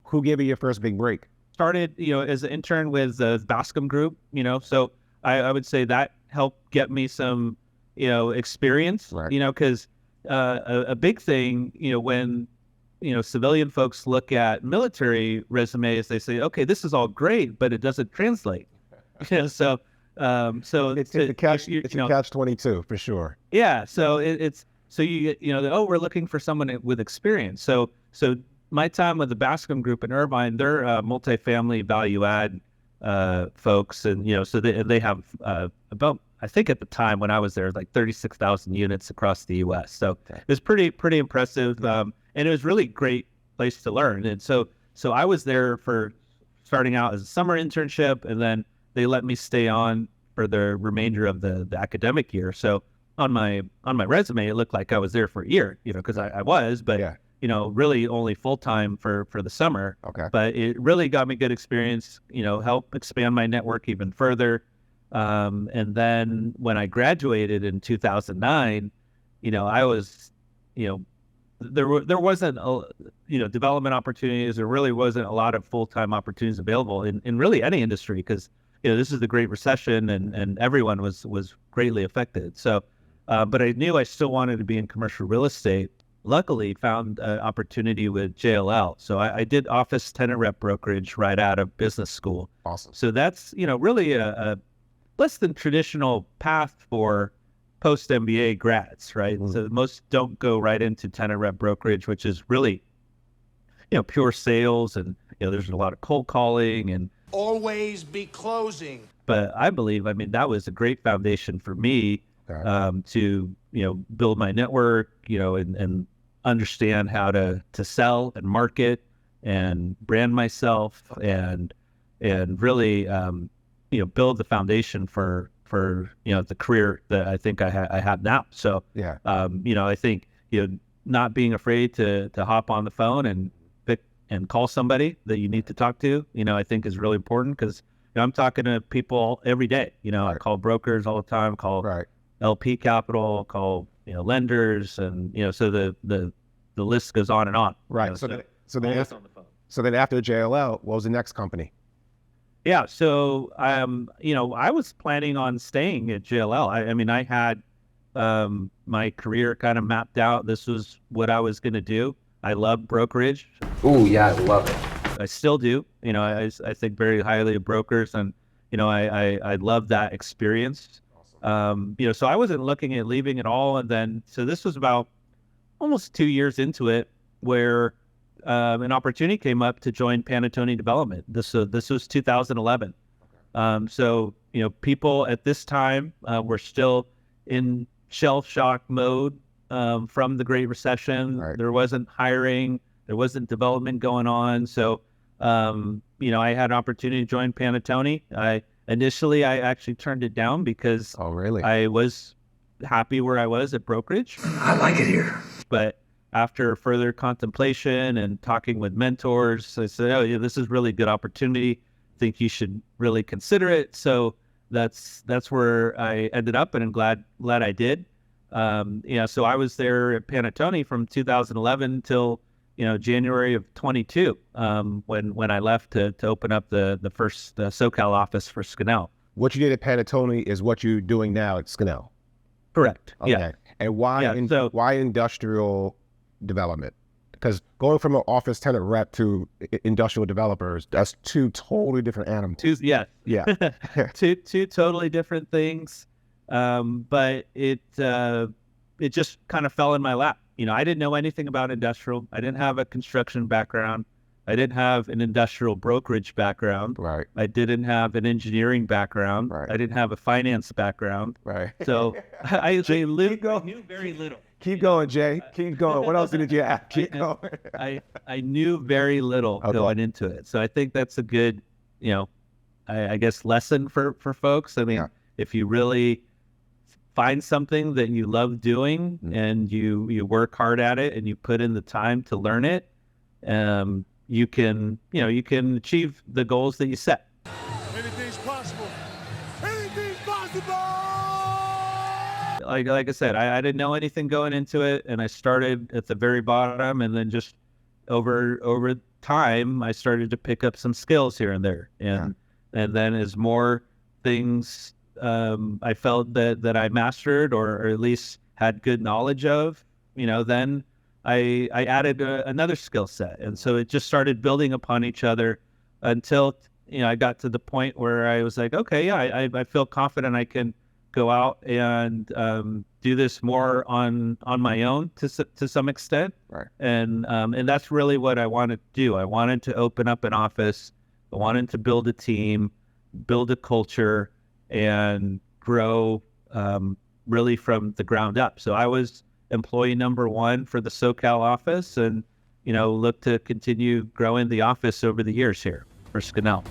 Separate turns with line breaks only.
who gave you your first big break?
Started, as an intern with the Bascom Group, so I would say that helped get me some, experience,
Right.
because a big thing, when, civilian folks look at military resumes, they say, okay, this is all great, but it doesn't translate. So
It's a catch-22 for sure.
Yeah. So we're looking for someone with experience. So my time with the Bascom Group in Irvine, they're multifamily value add folks, and so they have about, I think at the time when I was there, like 36,000 units across the U.S. So it was pretty impressive, and it was really great place to learn. And so I was there for starting out as a summer internship, and then they let me stay on for the remainder of the academic year. So on my resume, it looked like I was there for a year, because I was, but
Yeah.
really only full-time for the summer.
Okay.
But it really got me good experience, helped expand my network even further. And then when I graduated in 2009, I was, there wasn't, development opportunities. There really wasn't a lot of full-time opportunities available in really any industry, because, this is the Great Recession, and everyone was greatly affected. So, but I knew I still wanted to be in commercial real estate. Luckily, found an opportunity with JLL. So I did office tenant rep brokerage right out of business school.
Awesome.
So that's, really a less than traditional path for post-MBA grads, right?
Mm-hmm.
So most don't go right into tenant rep brokerage, which is really, pure sales, and, there's a lot of cold calling and
always be closing.
But I believe, that was a great foundation for me to, build my network, and understand how to sell and market and brand myself, and really, build the foundation for the career that I think I have now. So,
yeah,
I think, not being afraid to hop on the phone and call somebody that you need to talk to, I think is really important, because I'm talking to people every day. I call brokers all the time, call LP capital, call lenders, and so the list goes on and on.
Right. So then after JLL, what was the next company?
Yeah. So I was planning on staying at JLL. I had my career kind of mapped out. This was what I was going to do. I love brokerage.
Oh yeah, I love it.
I still do. I think very highly of brokers, and I love that experience.
Awesome.
So I wasn't looking at leaving at all, and then so this was about almost 2 years into it, where an opportunity came up to join Panattoni Development. This was 2011. So people at this time were still in shell shock mode. From the Great Recession.
Right.
There wasn't hiring, there wasn't development going on. So, I had an opportunity to join Panattoni. Initially I actually turned it down because I was happy where I was at brokerage.
I like it here.
But after further contemplation and talking with mentors, I said, oh, yeah, this is really good opportunity. I think you should really consider it. So that's where I ended up, and I'm glad I did. So I was there at Panattoni from 2011 till, January of 22, when I left to open up the first SoCal office for Scannell.
What you did at Panattoni is what you're doing now at Scannell.
Correct.
Okay.
Yeah.
And why industrial development? Because going from an office tenant rep to industrial developers, that's two totally different animals.
Yeah. Two totally different things. But it just kind of fell in my lap. I didn't know anything about industrial. I didn't have a construction background. I didn't have an industrial brokerage background.
Right.
I didn't have an engineering background.
Right.
I didn't have a finance background.
Right.
So I knew very little.
Keep going, Jay. Keep going. What else did you have? Keep going.
I knew very little going into it. So I think that's a good, I guess, lesson for folks. If you really find something that you love doing and you work hard at it and you put in the time to learn it, you can achieve the goals that you set.
Anything's possible. Anything's possible.
Like I said, I didn't know anything going into it, and I started at the very bottom, and then just over time, I started to pick up some skills here and there. And then as more things I felt that I mastered or at least had good knowledge of, then I added another skill set. And so it just started building upon each other until, I got to the point where I was like, okay, yeah, I feel confident I can go out and do this more on my own to some extent.
Right.
And that's really what I wanted to do. I wanted to open up an office. I wanted to build a team, build a culture, and grow really from the ground up. So I was employee number 1 for the SoCal office, and look to continue growing the office over the years here for Scannell.